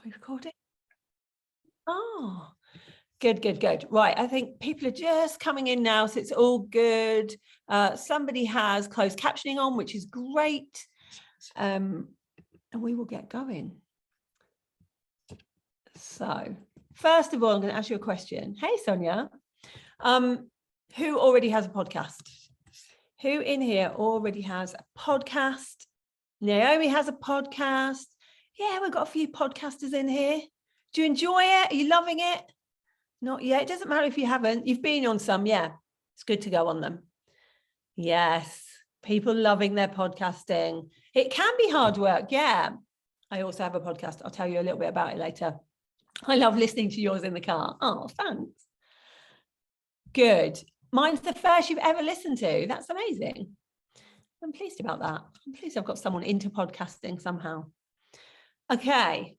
Are we recording? Oh, good. Right, I think people are just coming in now, so it's all good. Somebody has closed captioning on, which is great. And we will get going. So, first of all, I'm going to ask you a question. Hey, Sonia. Who already has a podcast? Who in here already has a podcast? Naomi has a podcast. Yeah, we've got a few podcasters in here. Do you enjoy it? Are you loving it? Not yet. It doesn't matter if you haven't. You've been on some. Yeah, it's good to go on them. Yes, people loving their podcasting. It can be hard work. Yeah. I also have a podcast. I'll tell you a little bit about it later. I love listening to yours in the car. Oh, thanks. Good. Mine's the first you've ever listened to. That's amazing. I'm pleased about that. I'm pleased I've got someone into podcasting somehow. Okay.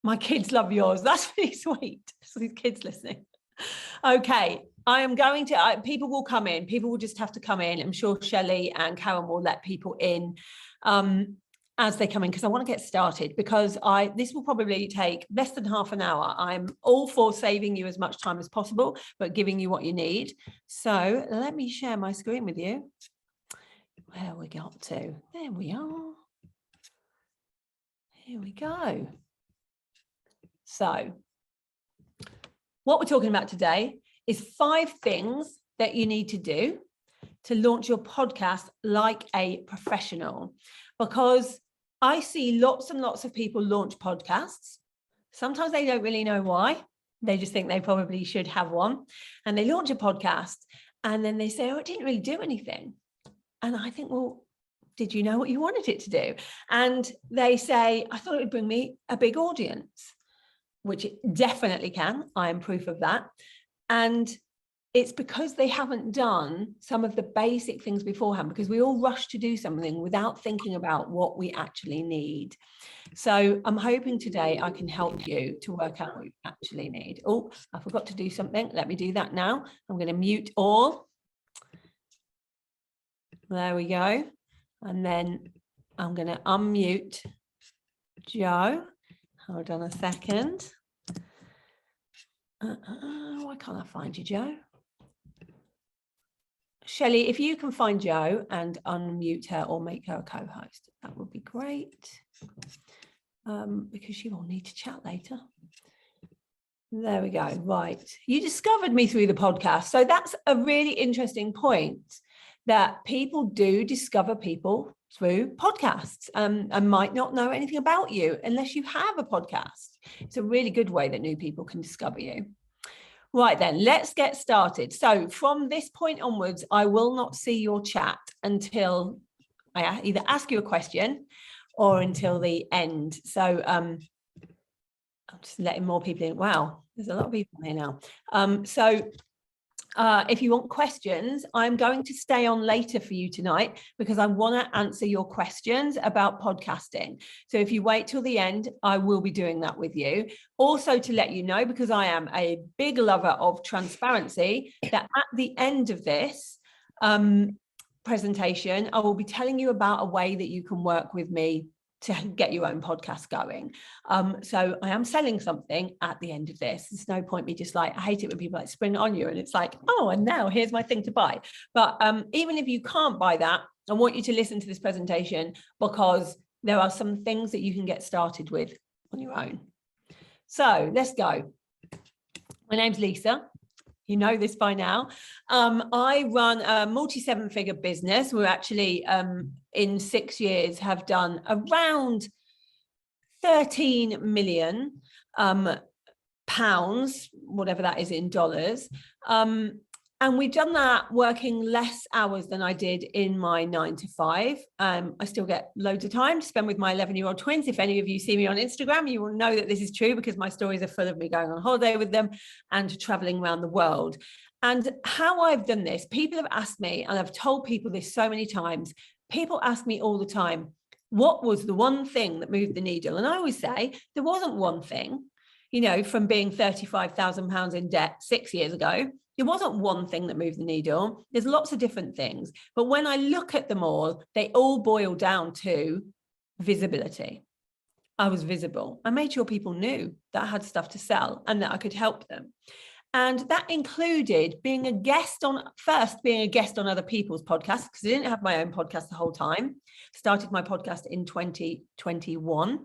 My kids love yours. That's really sweet. So these kids listening. Okay. I am going to, people will come in. People will just have to come in. I'm sure Shelley and Karen will let people in as they come in, because I want to get started, because this will probably take less than half an hour. I'm all for saving you as much time as possible, but giving you what you need. So let me share my screen with you. Where we got to? There we are. Here we go. So what we're talking about today is 5 things that you need to do to launch your podcast like a professional, because I see lots and lots of people launch podcasts. Sometimes they don't really know why. They just think they probably should have one. And they launch a podcast and then they say, oh, it didn't really do anything. And I think, well, did you know what you wanted it to do? And they say, I thought it would bring me a big audience, which it definitely can. I am proof of that. And it's because they haven't done some of the basic things beforehand, because we all rush to do something without thinking about what we actually need. So I'm hoping today I can help you to work out what you actually need. Oh, I forgot to do something. Let me do that now. I'm going to mute all. There we go. And then I'm going to unmute Joe. Hold on a second. Why can't I find you, Joe? Shelley, if you can find Joe and unmute her or make her a co-host, that would be great, because she will need to chat later. There we go. Right. You discovered me through the podcast. So that's a really interesting point, that people do discover people through podcasts and might not know anything about you unless you have a podcast. It's a really good way that new people can discover you. Right then, let's get started. So from this point onwards, I will not see your chat until I either ask you a question or until the end. So I'm just letting more people in. Wow, there's a lot of people here now. If you want questions, I'm going to stay on later for you tonight, because I want to answer your questions about podcasting. So if you wait till the end, I will be doing that with you. Also, to let you know, because I am a big lover of transparency, that at the end of this presentation, I will be telling you about a way that you can work with me to get your own podcast going. So I am selling something at the end of this. There's no point me just like, I hate it when people like spring it on you and it's like, oh, and now here's my thing to buy. But even if you can't buy that, I want you to listen to this presentation, because there are some things that you can get started with on your own. So let's go. My name's Lisa. You know this by now. I run a multi-7-figure business. We're actually in 6 years have done around 13 million pounds, whatever that is in dollars. And we've done that working less hours than I did in my 9 to 5. I still get loads of time to spend with my 11-year-old twins. If any of you see me on Instagram, you will know that this is true, because my stories are full of me going on holiday with them and traveling around the world. And how I've done this, people have asked me, and I've told people this so many times, people ask me all the time, what was the one thing that moved the needle? And I always say, there wasn't one thing. You know, from being £35,000 in debt 6 years ago, it wasn't one thing that moved the needle. There's lots of different things. But when I look at them all, they all boil down to visibility. I was visible. I made sure people knew that I had stuff to sell and that I could help them. And that included being a guest on other people's podcasts, because I didn't have my own podcast the whole time. Started my podcast in 2021.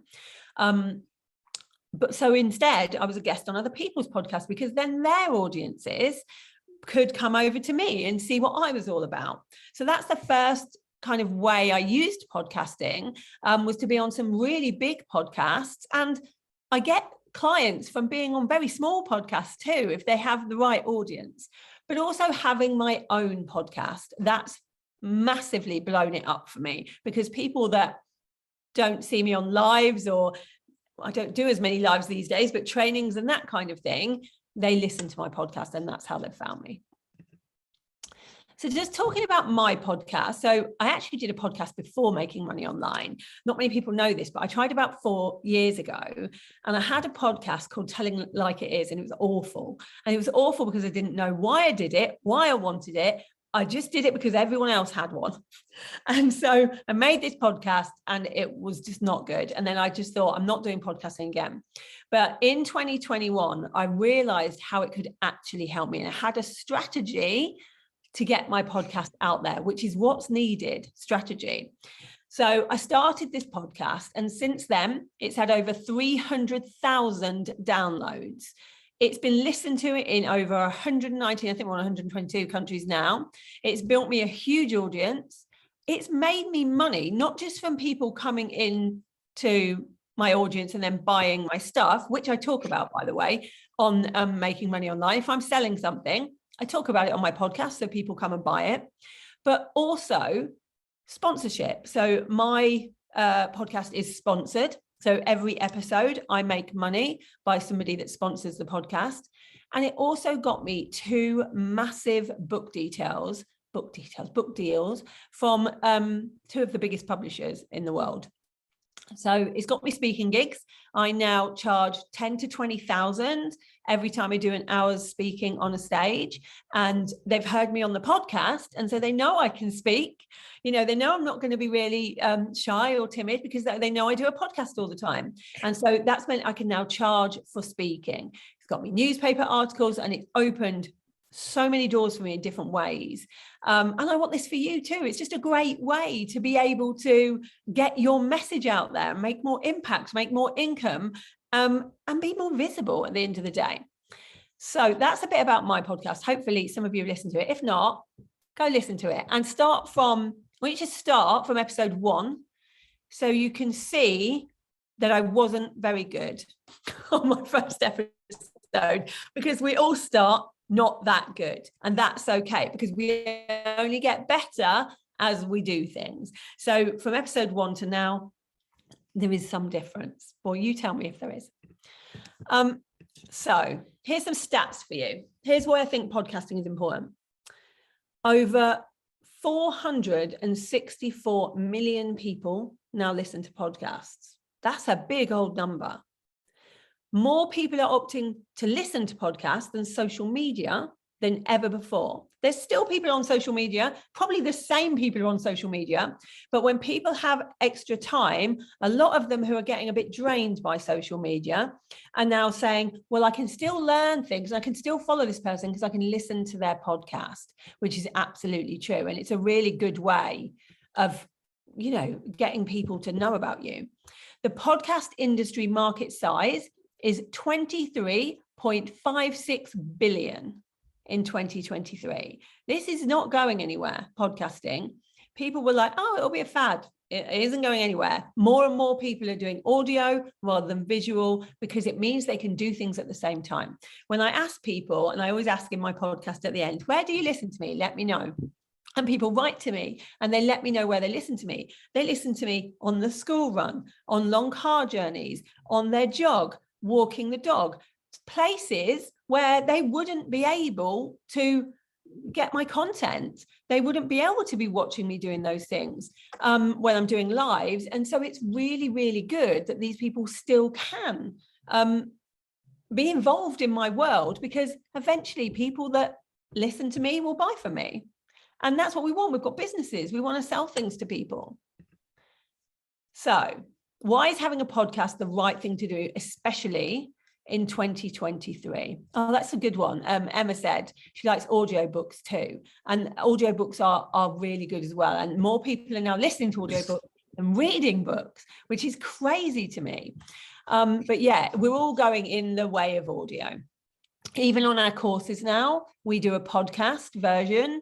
But so instead, I was a guest on other people's podcasts, because then their audiences could come over to me and see what I was all about. So that's the first kind of way I used podcasting, was to be on some really big podcasts. And I get clients from being on very small podcasts too, if they have the right audience. But also having my own podcast, that's massively blown it up for me, because people that don't see me on lives, or I don't do as many lives these days, but trainings and that kind of thing, they listen to my podcast, and that's how they've found me. So just talking about my podcast. So I actually did a podcast before Making Money Online. Not many people know this, but I tried about 4 years ago, and I had a podcast called Telling It Like It Is, and it was awful. And it was awful because I didn't know why I did it, why I wanted it. I just did it because everyone else had one. And so I made this podcast, and it was just not good. And then I just thought, I'm not doing podcasting again. But in 2021, I realized how it could actually help me. And I had a strategy to get my podcast out there, which is what's needed, strategy. So I started this podcast, and since then it's had over 300,000 downloads. It's been listened to in over 119, I think we're on 122 countries now. It's built me a huge audience. It's made me money, not just from people coming in to my audience and then buying my stuff, which I talk about, by the way, on Making Money Online. If I'm selling something, I talk about it on my podcast, so people come and buy it, but also sponsorship. So my podcast is sponsored. So every episode I make money by somebody that sponsors the podcast. And it also got me 2 massive book deals from 2 of the biggest publishers in the world. So it's got me speaking gigs. I now charge 10 to 20,000 every time I do an hour's speaking on a stage, and they've heard me on the podcast. And so they know I can speak, they know I'm not going to be really shy or timid, because they know I do a podcast all the time. And so that's meant I can now charge for speaking. It's got me newspaper articles, and it's opened so many doors for me in different ways. And I want this for you too. It's just a great way to be able to get your message out there, make more impact, make more income, and be more visible at the end of the day. So that's a bit about my podcast. Hopefully some of you have listened to it. If not, go listen to it, and we just start from episode 1. So you can see that I wasn't very good on my first episode, because we all start not that good, and that's okay, because we only get better as we do things. So from episode 1 to now, there is some difference. Well, you tell me if there is. So here's some stats for you. Here's why I think podcasting is important. Over 464 million people now listen to podcasts. That's a big old number. More people are opting to listen to podcasts than social media than ever before. There's still people on social media, probably the same people are on social media, but when people have extra time, a lot of them who are getting a bit drained by social media are now saying, well, I can still learn things. I can still follow this person because I can listen to their podcast, which is absolutely true. And it's a really good way of, getting people to know about you. The podcast industry market size is 23.56 billion in 2023. This is not going anywhere, podcasting. People were like, oh, it'll be a fad. It isn't going anywhere. More and more people are doing audio rather than visual, because it means they can do things at the same time. When I ask people, and I always ask in my podcast at the end, where do you listen to me? Let me know. And people write to me and they let me know where they listen to me. They listen to me on the school run, on long car journeys, on their jog, walking the dog, places where they wouldn't be able to get my content. They wouldn't be able to be watching me doing those things when I'm doing lives. And so it's really, really good that these people still can be involved in my world, because eventually people that listen to me will buy from me. And that's what we want. We've got businesses. We want to sell things to people. So Why is having a podcast the right thing to do, especially in 2023? Oh, that's a good one. Emma said she likes audiobooks too. And audiobooks are really good as well. And more people are now listening to audiobooks than reading books, which is crazy to me. But yeah, we're all going in the way of audio. Even on our courses now, we do a podcast version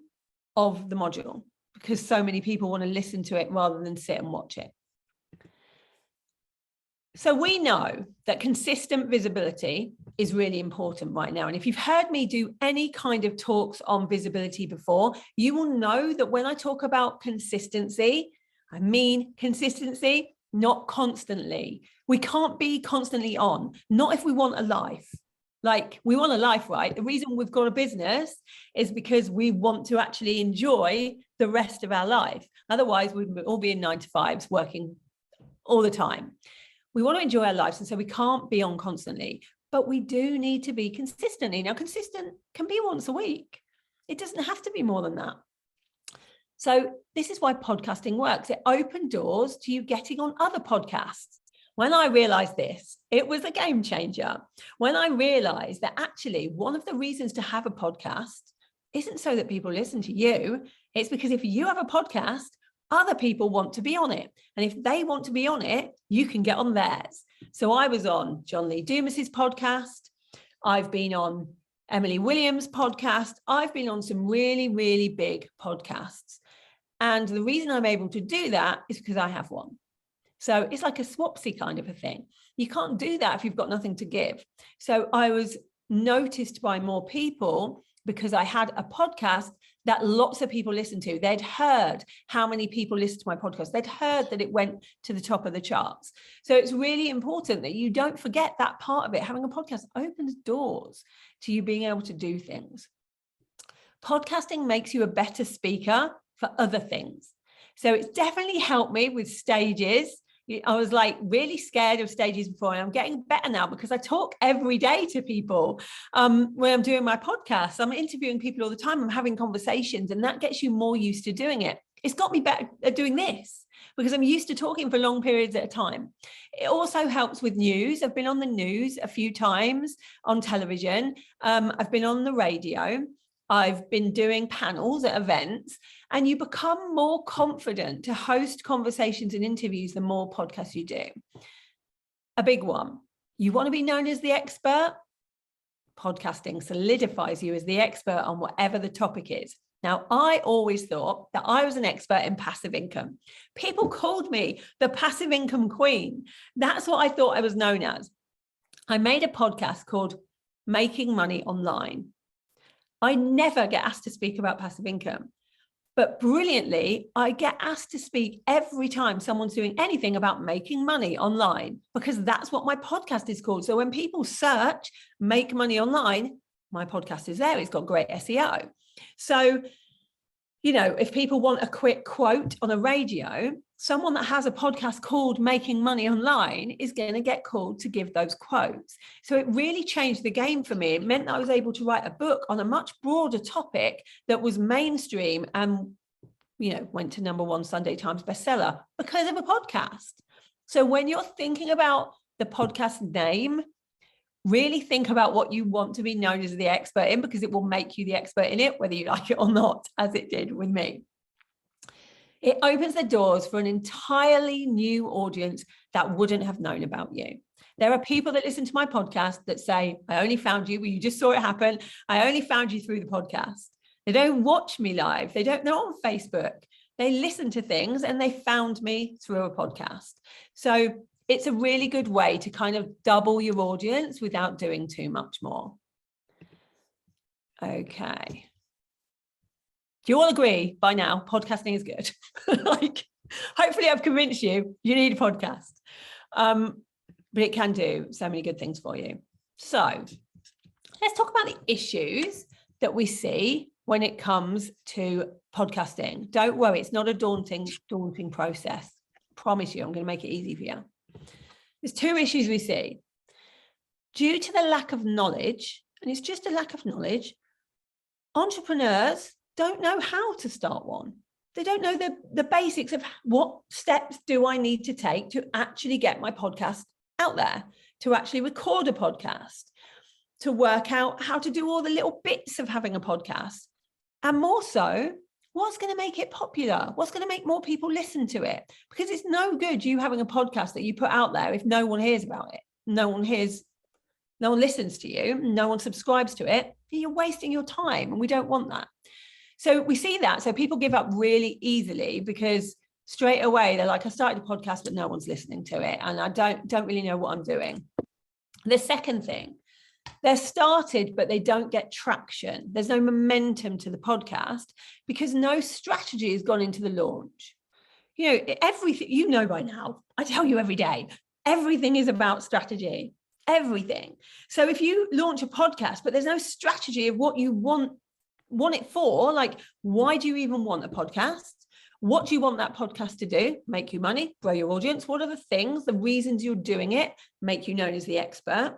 of the module because so many people want to listen to it rather than sit and watch it. So we know that consistent visibility is really important right now. And if you've heard me do any kind of talks on visibility before, you will know that when I talk about consistency, I mean consistency, not constantly. We can't be constantly on, not if we want a life. Like, we want a life, right? The reason we've got a business is because we want to actually enjoy the rest of our life. Otherwise, we'd all be in 9-to-5s working all the time. We want to enjoy our lives, and so we can't be on constantly, but we do need to be consistently. Now, consistent can be once a week. It doesn't have to be more than that. So this is why podcasting works. It opened doors to you getting on other podcasts. When I realized this, it was a game changer. When I realized that actually one of the reasons to have a podcast isn't so that people listen to you. It's because if you have a podcast, other people want to be on it. And if they want to be on it, you can get on theirs. So I was on John Lee Dumas's podcast. I've been on Emily Williams' podcast. I've been on some really, really big podcasts. And the reason I'm able to do that is because I have one. So it's like a swapsy kind of a thing. You can't do that if you've got nothing to give. So I was noticed by more people because I had a podcast that lots of people listened to. They'd heard how many people listened to my podcast. They'd heard that it went to the top of the charts. So it's really important that you don't forget that part of it. Having a podcast opens doors to you being able to do things. Podcasting makes you a better speaker for other things. So it's definitely helped me with stages. I was like really scared of stages before, and I'm getting better now because I talk every day to people. When I'm doing my podcast, I'm interviewing people all the time. I'm having conversations, and that gets you more used to doing it. It's got me better at doing this because I'm used to talking for long periods at a time. It also helps with news. I've been on the news a few times on television. I've been on the radio. I've been doing panels at events, and you become more confident to host conversations and interviews the more podcasts you do. A big one. You want to be known as the expert? Podcasting solidifies you as the expert on whatever the topic is. Now, I always thought that I was an expert in passive income. People called me the passive income queen. That's what I thought I was known as. I made a podcast called Making Money Online. I never get asked to speak about passive income, but brilliantly, I get asked to speak every time someone's doing anything about making money online, because that's what my podcast is called. So when people search Make Money Online, my podcast is there. It's got great SEO. So, you know, if people want a quick quote on a radio, someone that has a podcast called Making Money Online is going to get called to give those quotes. So it really changed the game for me. It meant that I was able to write a book on a much broader topic that was mainstream and, you know, went to #1 Sunday Times bestseller because of a podcast. So when you're thinking about the podcast name, really think about what you want to be known as the expert in, because it will make you the expert in it, whether you like it or not, as it did with me. It opens the doors for an entirely new audience that wouldn't have known about you. There are people that listen to my podcast that say, I only found you, well, you just saw it happen. I only found you through the podcast. They don't watch me live. They're not on Facebook. They listen to things and they found me through a podcast. So it's a really good way to kind of double your audience without doing too much more. Okay. Do you all agree by now podcasting is good? Like, hopefully I've convinced you need a podcast. But it can do so many good things for you. So let's talk about the issues that we see when it comes to podcasting. Don't worry, it's not a daunting process. I promise you, I'm going to make it easy for you. There's 2 issues we see. Due to the lack of knowledge, and it's just a lack of knowledge, entrepreneurs don't know how to start one. They don't know the basics of what steps do I need to take to actually get my podcast out there, to actually record a podcast, to work out how to do all the little bits of having a podcast. And more so, what's going to make it popular? What's going to make more people listen to it? Because it's no good you having a podcast that you put out there if no one hears about it. No one listens to you, no one subscribes to it. You're wasting your time, and we don't want that. So we see that. So people give up really easily because straight away they're like, I started a podcast, but no one's listening to it, and I don't really know what I'm doing. The second thing, they're started, but they don't get traction. There's no momentum to the podcast because no strategy has gone into the launch. Everything, by now, I tell you every day, everything is about strategy, everything. So if you launch a podcast, but there's no strategy of what you want it for, like, why do you even want a podcast? What do you want that podcast to do? Make you money, grow your audience. What are the things, the reasons you're doing it, make you known as the expert?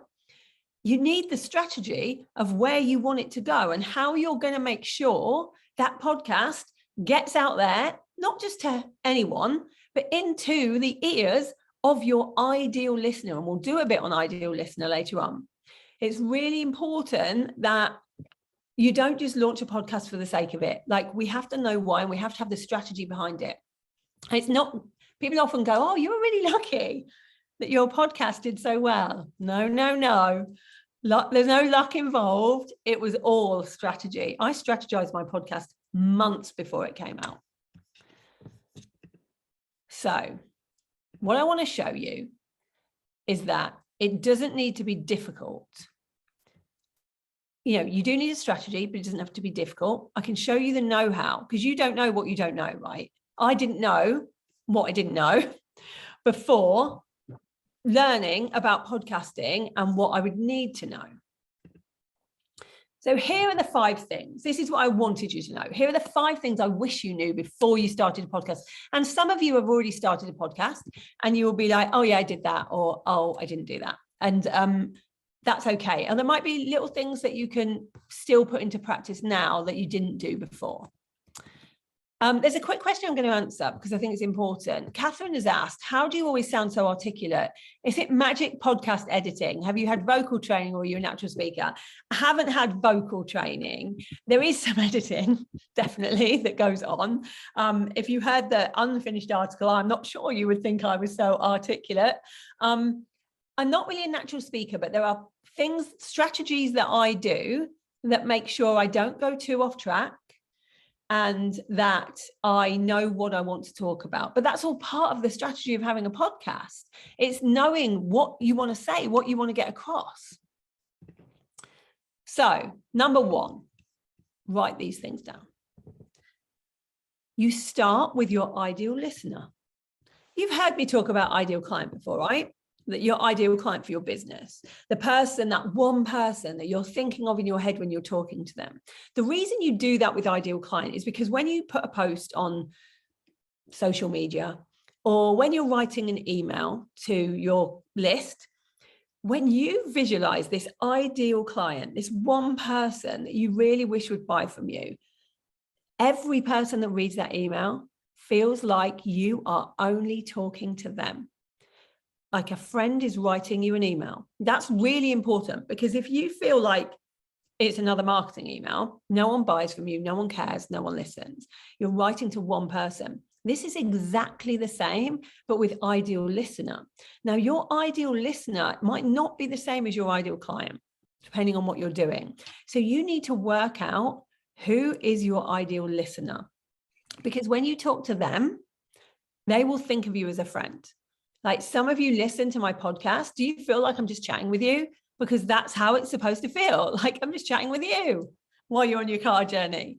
You need the strategy of where you want it to go and how you're going to make sure that podcast gets out there, not just to anyone, but into the ears of your ideal listener. And we'll do a bit on ideal listener later on. It's really important that you don't just launch a podcast for the sake of it. Like, we have to know why, and we have to have the strategy behind it. It's not, people often go, oh, you were really lucky that your podcast did so well. No. There's no luck involved. It was all strategy. I strategized my podcast months before it came out. So what I want to show you is that it doesn't need to be difficult. You do need a strategy, but it doesn't have to be difficult. I can show you the know-how, because you don't know what you don't know, right? I didn't know what I didn't know before learning about podcasting and what I would need to know. So here are the 5 things. This is what I wanted you to know. Here are the 5 things I wish you knew before you started a podcast. And some of you have already started a podcast and you will be like, oh yeah, I did that, or oh, I didn't do that. And that's okay. And there might be little things that you can still put into practice now that you didn't do before. There's a quick question I'm going to answer because I think it's important. Catherine has asked, how do you always sound so articulate? Is it magic podcast editing? Have you had vocal training, or are you a natural speaker? I haven't had vocal training. There is some editing, definitely, that goes on. If you heard the unfinished article, I'm not sure you would think I was so articulate. I'm not really a natural speaker, but there are strategies that I do that make sure I don't go too off track, and that I know what I want to talk about. But that's all part of the strategy of having a podcast. It's knowing what you want to say, what you want to get across. So, number 1, write these things down. You start with your ideal listener. You've heard me talk about ideal client before, right? That your ideal client for your business, that one person that you're thinking of in your head when you're talking to them. The reason you do that with ideal client is because when you put a post on social media, or when you're writing an email to your list, when you visualize this ideal client, this one person that you really wish would buy from you, every person that reads that email feels like you are only talking to them. Like a friend is writing you an email. That's really important, because if you feel like it's another marketing email, no one buys from you, no one cares, no one listens. You're writing to one person. This is exactly the same, but with ideal listener. Now, your ideal listener might not be the same as your ideal client, depending on what you're doing. So you need to work out who is your ideal listener, because when you talk to them, they will think of you as a friend. Like, some of you listen to my podcast. Do you feel like I'm just chatting with you? Because that's how it's supposed to feel. Like, I'm just chatting with you while you're on your car journey.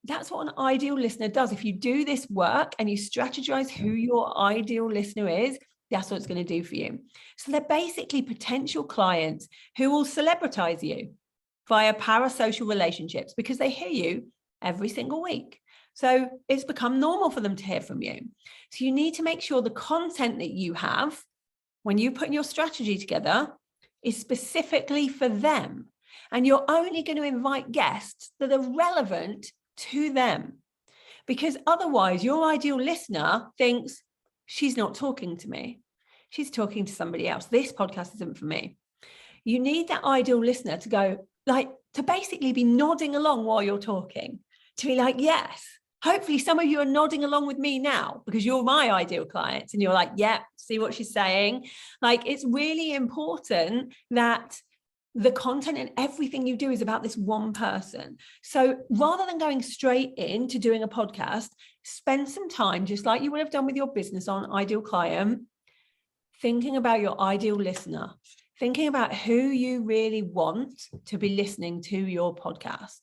That's what an ideal listener does. If you do this work and you strategize who your ideal listener is, that's what it's going to do for you. So they're basically potential clients who will celebritize you via parasocial relationships, because they hear you every single week. So it's become normal for them to hear from you. So you need to make sure the content that you have, when you put your strategy together, is specifically for them. And you're only going to invite guests that are relevant to them. because otherwise your ideal listener thinks she's not talking to me. She's talking to somebody else. This podcast isn't for me. You need that ideal listener to go like, to basically be nodding along while you're talking, to be like, yes. Hopefully some of you are nodding along with me now because you're my ideal clients and you're like, yeah, see what she's saying. Like, it's really important that the content and everything you do is about this one person. So rather than going straight into doing a podcast, spend some time, just like you would have done with your business on Ideal Client, thinking about your ideal listener, thinking about who you really want to be listening to your podcast.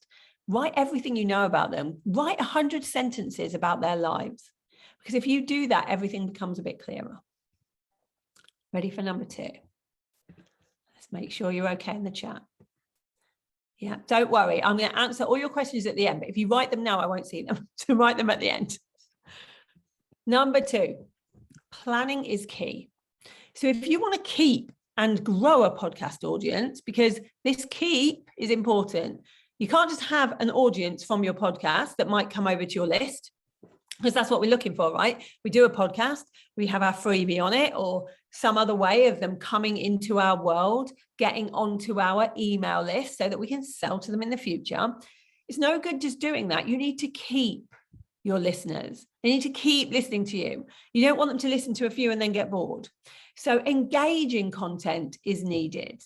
Write everything you know about them. Write 100 sentences about their lives. Because if you do that, everything becomes a bit clearer. Ready for number 2? Let's make sure you're okay in the chat. Yeah, don't worry. I'm going to answer all your questions at the end, but if you write them now, I won't see them. So write them at the end. Number 2, planning is key. So if you want to keep and grow a podcast audience, because this keep is important, you can't just have an audience from your podcast that might come over to your list, because that's what we're looking for, right? We do a podcast, we have our freebie on it or some other way of them coming into our world, getting onto our email list so that we can sell to them in the future. It's no good just doing that. You need to keep your listeners. They need to keep listening to you. You don't want them to listen to a few and then get bored. So engaging content is needed.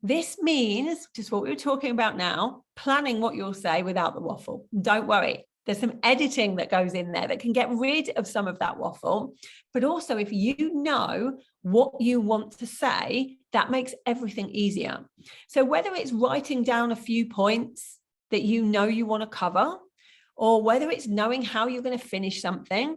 This means, just what we were talking about now, planning what you'll say without the waffle. Don't worry. There's some editing that goes in there that can get rid of some of that waffle. But also, if you know what you want to say, that makes everything easier. So whether it's writing down a few points that you know you want to cover, or whether it's knowing how you're going to finish something,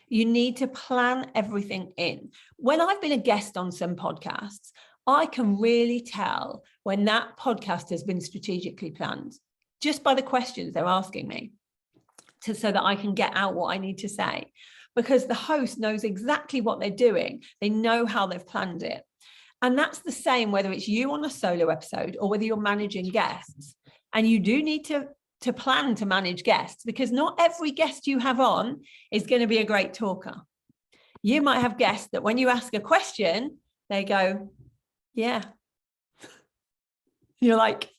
you need to plan everything in. When I've been a guest on some podcasts, I can really tell when that podcast has been strategically planned just by the questions they're asking me, so that I can get out what I need to say, because the host knows exactly what they're doing. They know how they've planned it. And that's the same whether it's you on a solo episode or whether you're managing guests. And you do need to plan to manage guests, because not every guest you have on is going to be a great talker. You might have guests that when you ask a question, they go, yeah. You're like,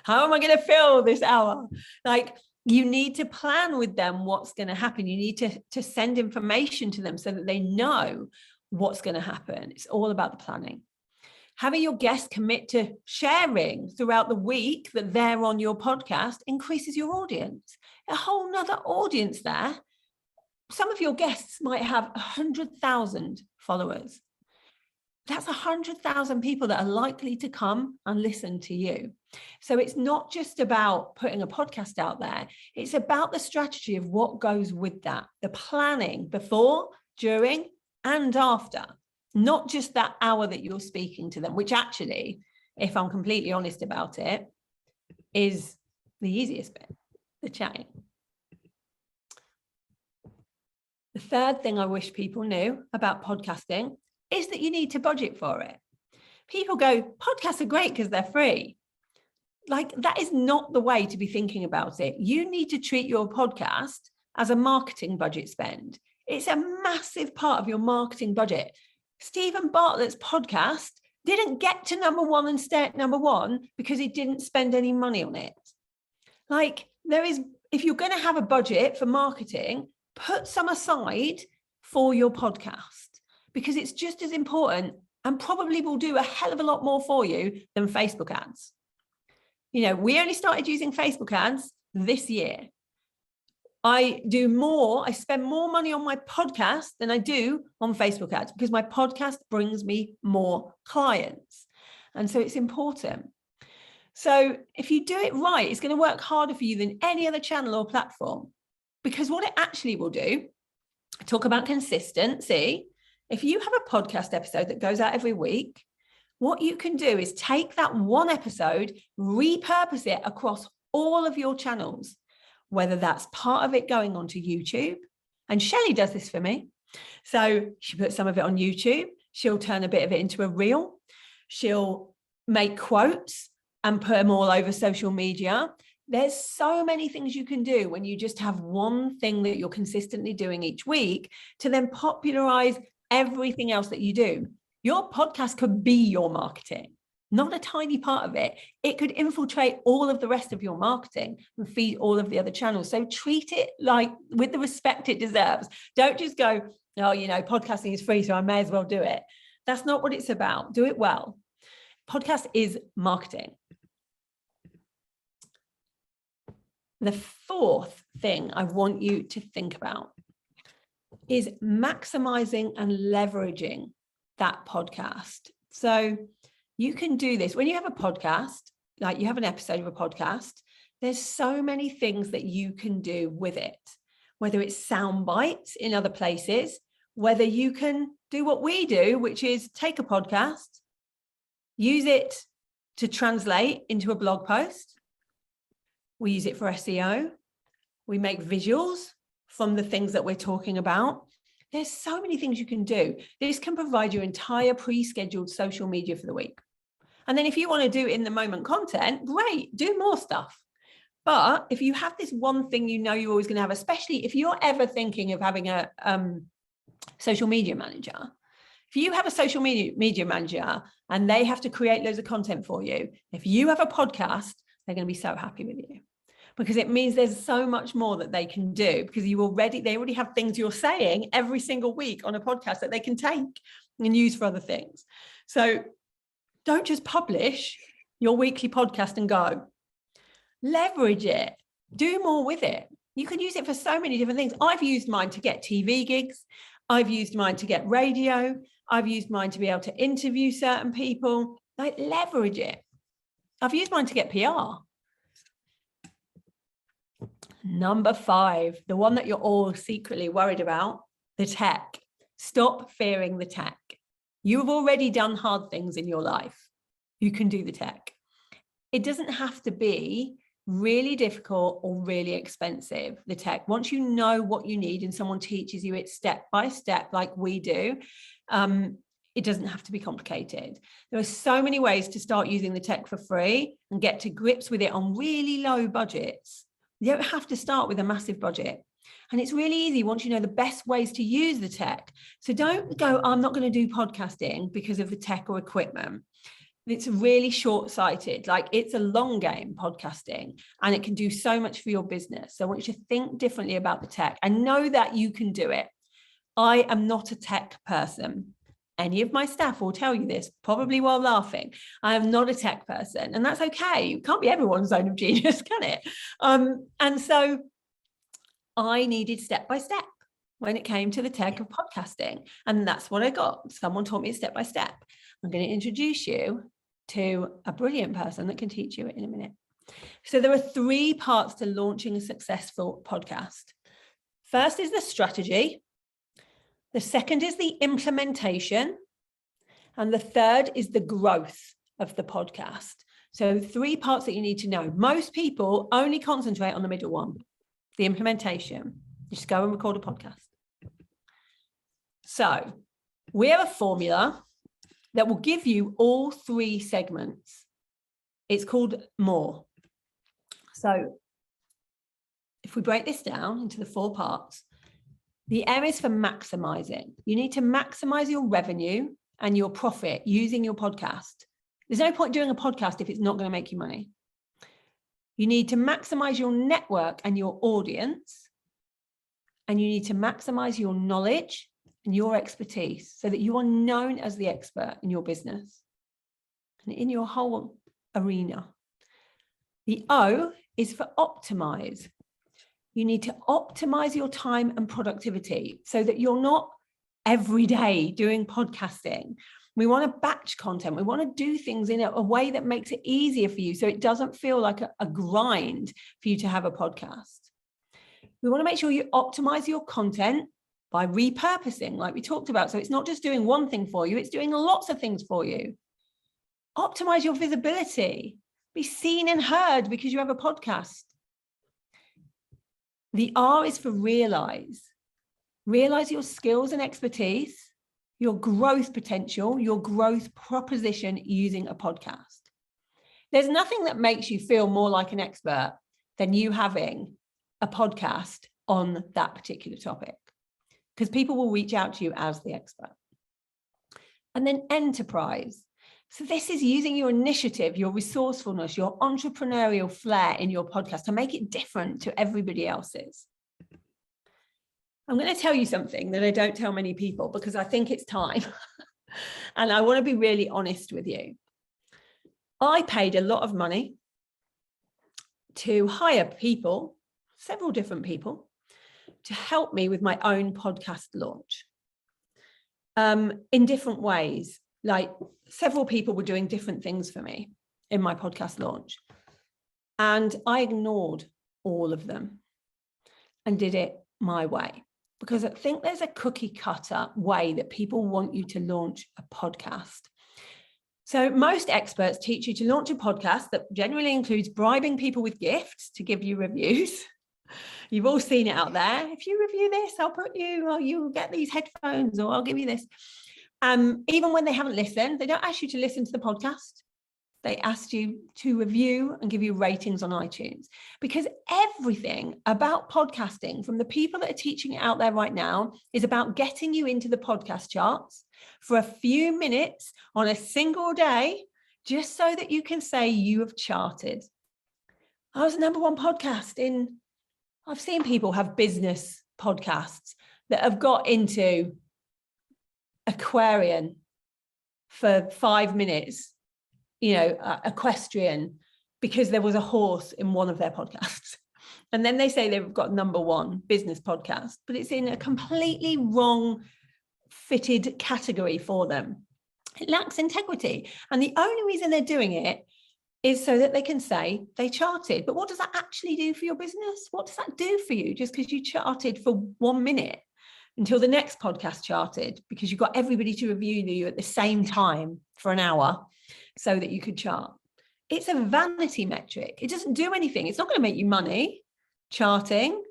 how am I going to fill this hour? Like, you need to plan with them what's going to happen. You need to send information to them so that they know what's going to happen. It's all about the planning. Having your guests commit to sharing throughout the week that they're on your podcast increases your audience. A whole nother audience there. Some of your guests might have 100,000 followers. That's 100,000 people that are likely to come and listen to you. So it's not just about putting a podcast out there. It's about the strategy of what goes with that, the planning before, during, and after, not just that hour that you're speaking to them, which actually, if I'm completely honest about it, is the easiest bit, the chatting. The third thing I wish people knew about podcasting is that you need to budget for it. People go, podcasts are great because they're free. Like, that is not the way to be thinking about it. You need to treat your podcast as a marketing budget spend. It's a massive part of your marketing budget. Stephen Bartlett's podcast didn't get to number 1 and stay at number 1 because he didn't spend any money on it. Like, if you're going to have a budget for marketing, put some aside for your podcast, because it's just as important and probably will do a hell of a lot more for you than Facebook ads. You know, we only started using Facebook ads this year. I spend more money on my podcast than I do on Facebook ads, because my podcast brings me more clients. And so it's important. So if you do it right, it's going to work harder for you than any other channel or platform, because what it actually will do, talk about consistency. If you have a podcast episode that goes out every week, what you can do is take that one episode, repurpose it across all of your channels, whether that's part of it going onto YouTube. And Shelley does this for me. So she puts some of it on YouTube. She'll turn a bit of it into a reel. She'll make quotes and put them all over social media. There's so many things you can do when you just have one thing that you're consistently doing each week to then popularize everything else that you do. Your podcast could be your marketing, not a tiny part of it. It could infiltrate all of the rest of your marketing and feed all of the other channels. So treat it like with the respect it deserves. Don't just go, oh, you know, podcasting is free, so I may as well do it. That's not what it's about. Do it well. Podcast is marketing. The fourth thing I want you to think about is maximizing and leveraging that podcast. So you can do this when you have a podcast, like you have an episode of a podcast, there's so many things that you can do with it, whether it's sound bites in other places, whether you can do what we do, which is take a podcast, use it to translate into a blog post. We use it for SEO. We make visuals from the things that we're talking about. There's so many things you can do. This can provide your entire pre-scheduled social media for the week. And then if you want to do in the moment content, great, do more stuff. But if you have this one thing you know you're always going to have, especially if you're ever thinking of having a social media manager, if you have a social media manager and they have to create loads of content for you, if you have a podcast, they're going to be so happy with you, because it means there's so much more that they can do, because they already have things you're saying every single week on a podcast that they can take and use for other things. So don't just publish your weekly podcast and go. Leverage it. Do more with it. You can use it for so many different things. I've used mine to get TV gigs. I've used mine to get radio. I've used mine to be able to interview certain people. Like, leverage it. I've used mine to get PR. Number 5, the one that you're all secretly worried about, the tech. Stop fearing the tech. You've already done hard things in your life. You can do the tech. It doesn't have to be really difficult or really expensive, the tech. Once you know what you need and someone teaches you it step by step like we do, it doesn't have to be complicated. There are so many ways to start using the tech for free and get to grips with it on really low budgets. You don't have to start with a massive budget. And it's really easy once you know the best ways to use the tech. So don't go, I'm not going to do podcasting because of the tech or equipment. It's really short-sighted. Like, it's a long game, podcasting, and it can do so much for your business. So I want you to think differently about the tech. I know that you can do it. I am not a tech person. Any of my staff will tell you this, probably while laughing. I am not a tech person, and that's okay. You can't be everyone's zone of genius, can it? And so I needed step by step when it came to the tech of podcasting. And that's what I got. Someone taught me step by step. I'm going to introduce you to a brilliant person that can teach you it in a minute. So there are 3 parts to launching a successful podcast. First is the strategy. The second is the implementation. And the third is the growth of the podcast. So 3 parts that you need to know. Most people only concentrate on the middle one, the implementation. You just go and record a podcast. So we have a formula that will give you all 3 segments. It's called more. So if we break this down into the 4 parts, the M is for maximizing. You need to maximize your revenue and your profit using your podcast. There's no point doing a podcast if it's not going to make you money. You need to maximize your network and your audience. And you need to maximize your knowledge and your expertise so that you are known as the expert in your business and in your whole arena. The O is for optimize. You need to optimize your time and productivity so that you're not every day doing podcasting. We want to batch content. We want to do things in a way that makes it easier for you so it doesn't feel like a grind for you to have a podcast. We want to make sure you optimize your content by repurposing, like we talked about. So it's not just doing one thing for you, it's doing lots of things for you. Optimize your visibility. Be seen and heard because you have a podcast. The R is for realize. Realize your skills and expertise, your growth potential, your growth proposition using a podcast. There's nothing that makes you feel more like an expert than you having a podcast on that particular topic, because people will reach out to you as the expert. And then enterprise. So this is using your initiative, your resourcefulness, your entrepreneurial flair in your podcast to make it different to everybody else's. I'm going to tell you something that I don't tell many people because I think it's time. And I want to be really honest with you. I paid a lot of money to hire people, several different people, to help me with my own podcast launch in different ways. Like several people were doing different things for me in my podcast launch. And I ignored all of them and did it my way, because I think there's a cookie cutter way that people want you to launch a podcast. So most experts teach you to launch a podcast that generally includes bribing people with gifts to give you reviews. You've all seen it out there. If you review this, I'll put you, or you'll get these headphones, or I'll give you this. Even when they haven't listened, they don't ask you to listen to the podcast. They asked you to review and give you ratings on iTunes, because everything about podcasting from the people that are teaching it out there right now is about getting you into the podcast charts for a few minutes on a single day, just so that you can say you have charted. I was the #1 podcast I've seen people have business podcasts that have got into aquarium for 5 minutes, equestrian, because there was a horse in one of their podcasts. And then they say they've got #1 business podcast, but it's in a completely wrong fitted category for them. It lacks integrity. And the only reason they're doing it is so that they can say they charted. But what does that actually do for your business? What does that do for you just because you charted for 1 minute until the next podcast charted, because you got everybody to review you at the same time for an hour so that you could chart? It's a vanity metric. It doesn't do anything. It's not going to make you money charting.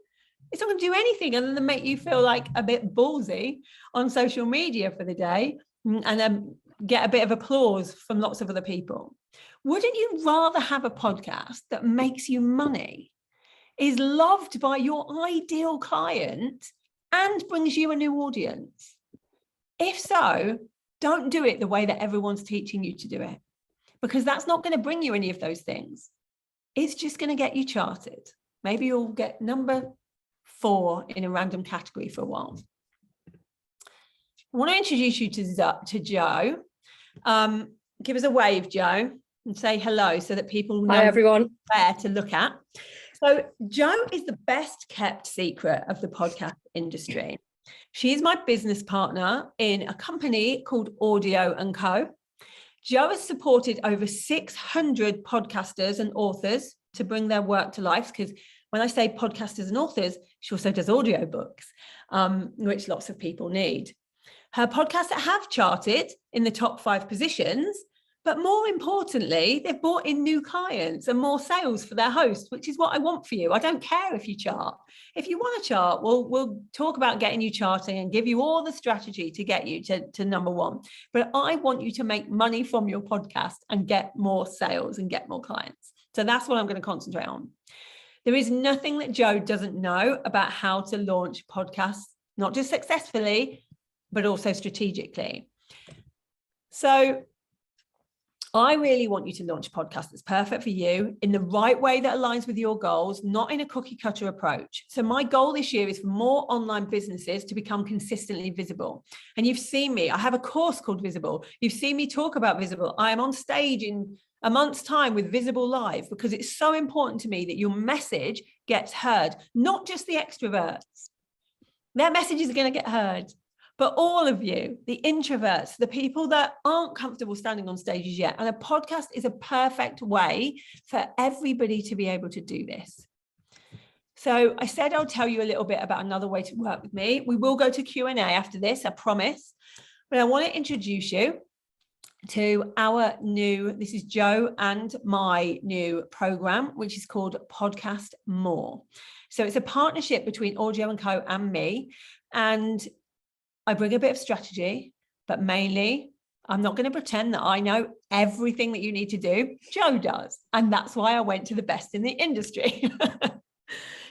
It's not going to do anything other than make you feel like a bit ballsy on social media for the day and get a bit of applause from lots of other people. Wouldn't you rather have a podcast that makes you money, is loved by your ideal client, and brings you a new audience? If so, don't do it the way that everyone's teaching you to do it, because that's not going to bring you any of those things. It's just going to get you charted. Maybe you'll get #4 in a random category for a while. I want to introduce you to Joe. Give us a wave, Joe, and say hello so that people know. Hi, everyone. Where to look at. So Joe is the best kept secret of the podcast industry. She is my business partner in a company called Audio & Co. Joe has supported over 600 podcasters and authors to bring their work to life, because when I say podcasters and authors, she also does audiobooks, which lots of people need. Her podcasts have charted in the top 5 positions, but more importantly, they've brought in new clients and more sales for their host, which is what I want for you. I don't care if you chart. If you want to chart, we'll talk about getting you charting and give you all the strategy to get you to #1. But I want you to make money from your podcast and get more sales and get more clients. So that's what I'm going to concentrate on. There is nothing that Joe doesn't know about how to launch podcasts, not just successfully, but also strategically. So I really want you to launch a podcast that's perfect for you in the right way that aligns with your goals, not in a cookie cutter approach. So my goal this year is for more online businesses to become consistently visible. And you've seen me, I have a course called Visible. You've seen me talk about Visible. I am on stage in a month's time with Visible Live, because it's so important to me that your message gets heard, not just the extroverts. Their messages are going to get heard. But all of you, the introverts, the people that aren't comfortable standing on stages yet, and a podcast is a perfect way for everybody to be able to do this. So I said I'll tell you a little bit about another way to work with me. We will go to Q&A after this, I promise. But I want to introduce you to this is Joe and my new program, which is called Podcast More. So it's a partnership between Audio & Co and me. And I bring a bit of strategy, but mainly I'm not going to pretend that I know everything that you need to do. Joe does. And that's why I went to the best in the industry.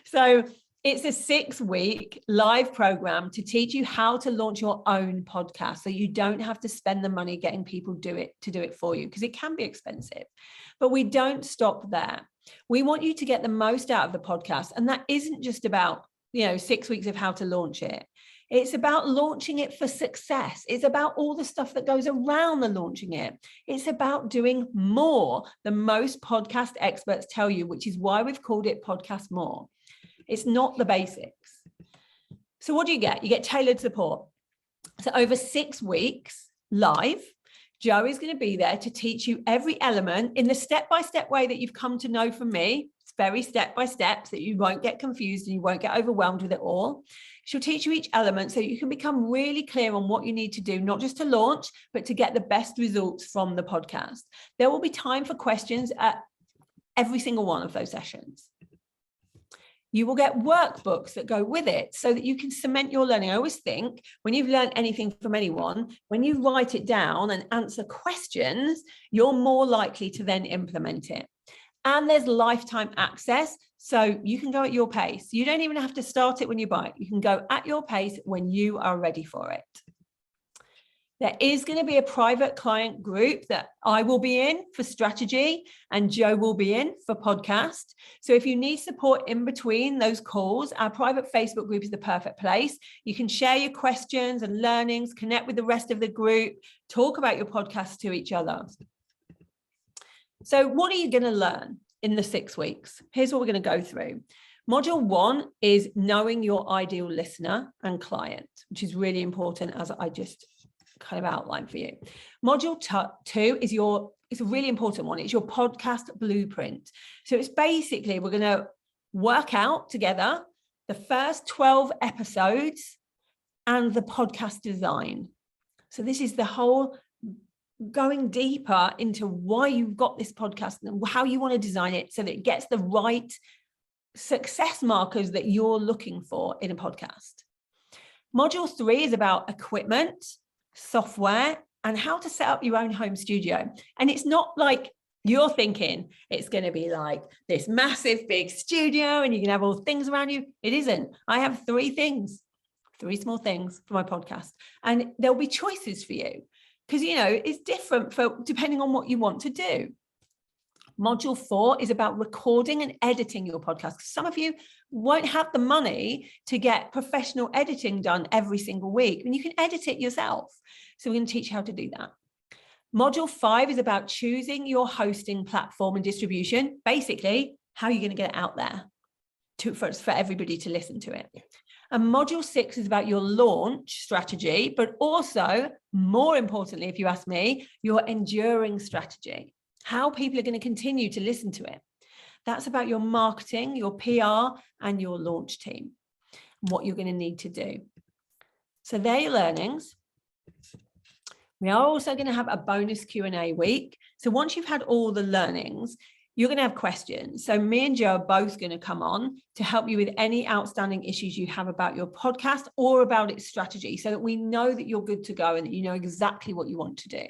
So it's a 6-week live program to teach you how to launch your own podcast. So you don't have to spend the money getting people to do it for you, because it can be expensive. But we don't stop there. We want you to get the most out of the podcast. And that isn't just about, 6 weeks of how to launch it. It's about launching it for success. It's about all the stuff that goes around the launching it. It's about doing more than most podcast experts tell you, which is why we've called it Podcast More. It's not the basics. So what do you get? You get tailored support. So over 6 weeks live, Joe is going to be there to teach you every element in the step-by-step way that you've come to know from me. It's very step-by-step, so that you won't get confused and you won't get overwhelmed with it all. She'll teach you each element so you can become really clear on what you need to do, not just to launch, but to get the best results from the podcast. There will be time for questions at every single one of those sessions. You will get workbooks that go with it so that you can cement your learning. I always think when you've learned anything from anyone, when you write it down and answer questions, you're more likely to then implement it. And there's lifetime access, so you can go at your pace. You don't even have to start it when you buy it. You can go at your pace when you are ready for it. There is going to be a private client group that I will be in for strategy and Joe will be in for podcast. So if you need support in between those calls, our private Facebook group is the perfect place. You can share your questions and learnings, connect with the rest of the group, talk about your podcast to each other. So what are you going to learn in the 6 weeks? Here's what we're going to go through. Module 1 is knowing your ideal listener and client, which is really important, as I just kind of outlined for you. Module 2 is it's a really important one. It's your podcast blueprint. So it's basically, we're going to work out together the first 12 episodes and the podcast design. So this is the whole going deeper into why you've got this podcast and how you want to design it so that it gets the right success markers that you're looking for in a podcast. Module 3 is about equipment, software, and how to set up your own home studio. And it's not like you're thinking it's going to be like this massive big studio and you can have all things around you. It isn't. I have 3 small things for my podcast, and there'll be choices for you. Because, it's different depending on what you want to do. Module 4 is about recording and editing your podcast. Some of you won't have the money to get professional editing done every single week, and you can edit it yourself. So we're going to teach you how to do that. Module 5 is about choosing your hosting platform and distribution. Basically, how are you going to get it out there for everybody to listen to it? And module 6 is about your launch strategy, but also, more importantly, if you ask me, your enduring strategy, how people are going to continue to listen to it. That's about your marketing, your PR, and your launch team, what you're going to need to do. So they're your learnings. We are also going to have a bonus Q&A week. So once you've had all the learnings, you're going to have questions. So me and Joe are both going to come on to help you with any outstanding issues you have about your podcast or about its strategy, so that we know that you're good to go and that you know exactly what you want to do.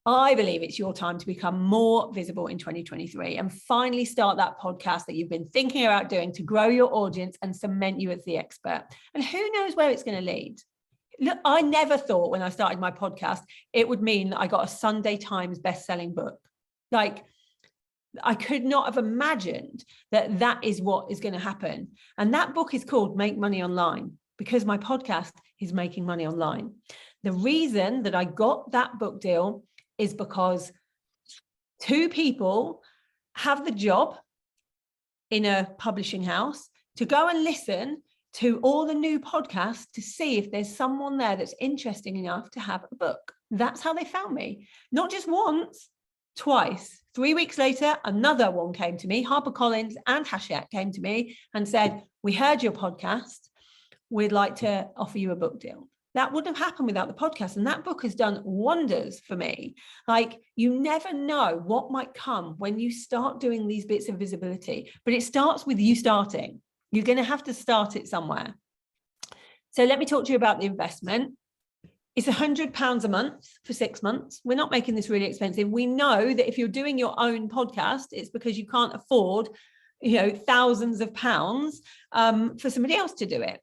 I believe it's your time to become more visible in 2023 and finally start that podcast that you've been thinking about doing to grow your audience and cement you as the expert. And who knows where it's going to lead? Look, I never thought when I started my podcast, it would mean that I got a Sunday Times best-selling book. Like, I could not have imagined that that is what is going to happen. And that book is called Make Money Online, because my podcast is making money online. The reason that I got that book deal is because 2 people have the job in a publishing house to go and listen to all the new podcasts to see if there's someone there that's interesting enough to have a book. That's how they found me. Not just once, twice. 3 weeks later, another one came to me. HarperCollins and Hachette came to me and said, we heard your podcast. We'd like to offer you a book deal. That wouldn't have happened without the podcast. And that book has done wonders for me. Like, you never know what might come when you start doing these bits of visibility, but it starts with you starting. You're going to have to start it somewhere. So let me talk to you about the investment. It's £100 a month for 6 months. We're not making this really expensive. We know that if you're doing your own podcast, it's because you can't afford, thousands of pounds for somebody else to do it.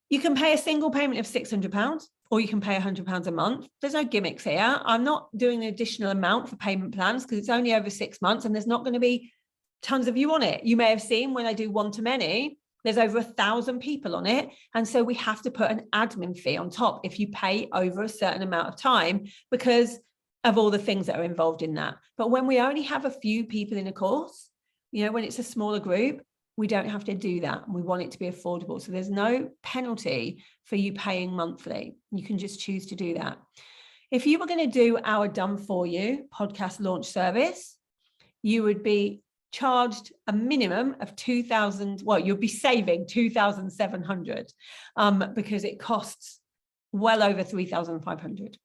You can pay a single payment of £600, or you can pay £100 a month. There's no gimmicks here. I'm not doing an additional amount for payment plans because it's only over 6 months and there's not going to be tons of you on it. You may have seen when I do one-to-many, there's over 1,000 people on it. And so we have to put an admin fee on top if you pay over a certain amount of time because of all the things that are involved in that. But when we only have a few people in a course, when it's a smaller group, we don't have to do that. We want it to be affordable. So there's no penalty for you paying monthly. You can just choose to do that. If you were going to do our done for you podcast launch service, you would be charged a minimum of 2,000. Well, you'll be saving 2,700 because it costs well over 3,500.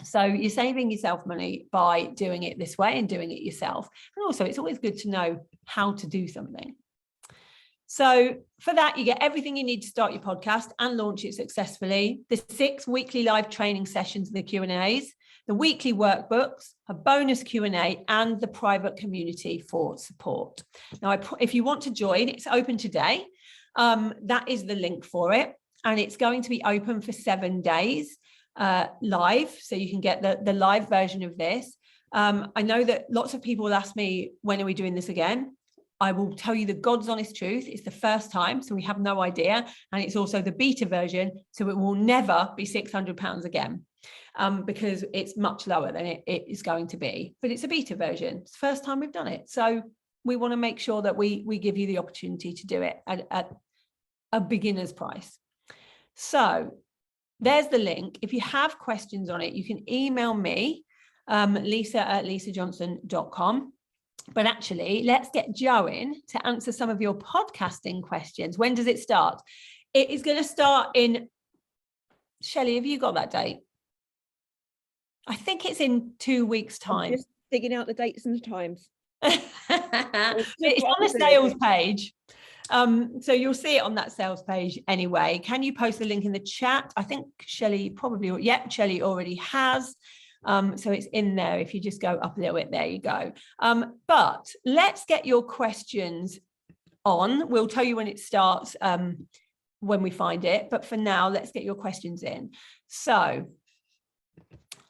So you're saving yourself money by doing it this way and doing it yourself. And also it's always good to know how to do something. So for that, you get everything you need to start your podcast and launch it successfully. The 6 weekly live training sessions and the Q&As, the weekly workbooks, a bonus Q&A, and the private community for support. Now, if you want to join, it's open today. That is the link for it. And it's going to be open for 7 days live. So you can get the live version of this. I know that lots of people will ask me, when are we doing this again? I will tell you the God's honest truth. It's the first time, so we have no idea. And it's also the beta version, so it will never be £600 again because it's much lower than it is going to be. But it's a beta version. It's the first time we've done it. So we want to make sure that we give you the opportunity to do it at a beginner's price. So there's the link. If you have questions on it, you can email me, lisa@lisajohnson.com. But actually, let's get Jo in to answer some of your podcasting questions. When does it start? It is going to start in, Shelley, have you got that date? I think it's in 2 weeks' time. I'm just digging out the dates and the times. It's on the sales page. So you'll see it on that sales page anyway. Can you post the link in the chat? I think Shelley probably, Shelley already has. So it's in there. If you just go up a little bit, there you go. But let's get your questions on. We'll tell you when it starts when we find it. But for now, let's get your questions in. So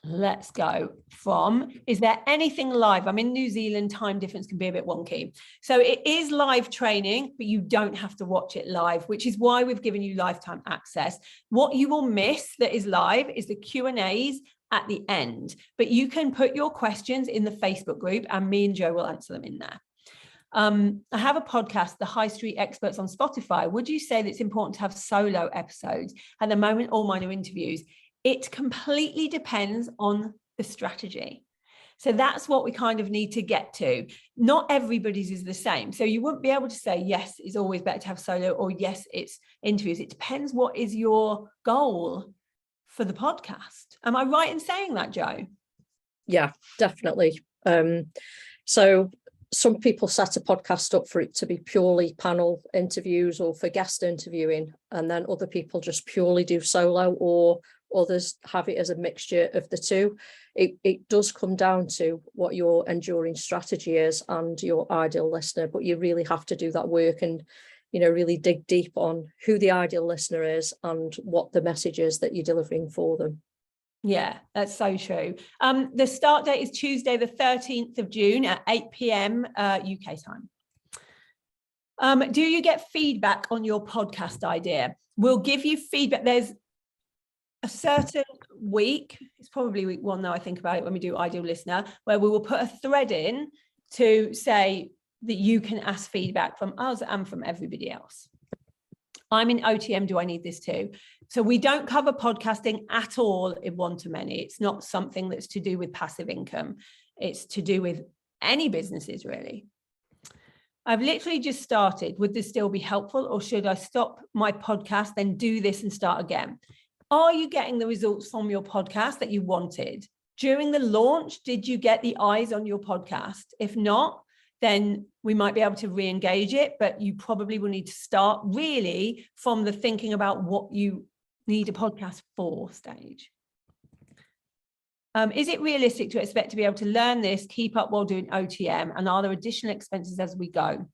let's go from, is there anything live? I'm in New Zealand, time difference can be a bit wonky. So it is live training, but you don't have to watch it live, which is why we've given you lifetime access. What you will miss that is live is the Q&As at the end, but you can put your questions in the Facebook group and me and Jo will answer them in there. I have a podcast, The High Street Experts on Spotify. Would you say that it's important to have solo episodes? At the moment, all mine are interviews. It completely depends on the strategy. So that's what we kind of need to get to. Not everybody's is the same. So you wouldn't be able to say, yes, it's always better to have solo, or yes, it's interviews. It depends what is your goal for the podcast. Am I right in saying that, Jo? Yeah, definitely. So some people set a podcast up for it to be purely panel interviews or for guest interviewing, and then other people just purely do solo, or others have it as a mixture of the two. It does come down to what your enduring strategy is and your ideal listener, but you really have to do that work and really dig deep on who the ideal listener is and what the message is that you're delivering for them. Yeah, that's so true. The start date is Tuesday, the 13th of June at 8 p.m. UK time. Do you get feedback on your podcast idea? We'll give you feedback. There's a certain week, it's probably week 1 now I think about it, when we do ideal listener, where we will put a thread in to say that you can ask feedback from us and from everybody else. I'm in OTM, do I need this too? So we don't cover podcasting at all in one-to-many. It's not something that's to do with passive income. It's to do with any businesses, really. I've literally just started. Would this still be helpful, or should I stop my podcast, then do this and start again? Are you getting the results from your podcast that you wanted? During the launch, did you get the eyes on your podcast? If not, then we might be able to re-engage it, but you probably will need to start really from the thinking about what you need a podcast for stage. Is it realistic to expect to be able to learn this, keep up while doing OTM? And are there additional expenses as we go?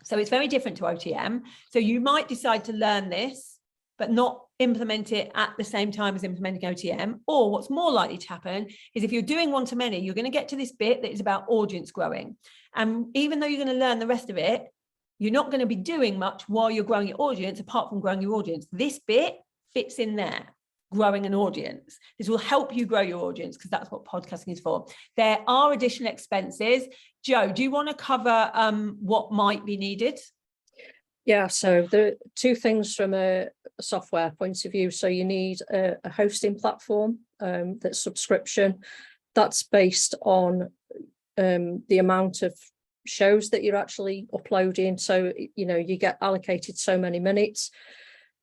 So it's very different to OTM. So you might decide to learn this, but not implement it at the same time as implementing OTM. Or what's more likely to happen is if you're doing one-to-many, you're going to get to this bit that is about audience growing. And even though you're going to learn the rest of it, you're not going to be doing much while you're growing your audience, apart from growing your audience. This bit fits in there, growing an audience. This will help you grow your audience because that's what podcasting is for. There are additional expenses. Joe, do you want to cover what might be needed? Yeah, so the two things from a software point of view. So you need a hosting platform that's subscription. That's based on the amount of shows that you're actually uploading. So, you know, you get allocated so many minutes.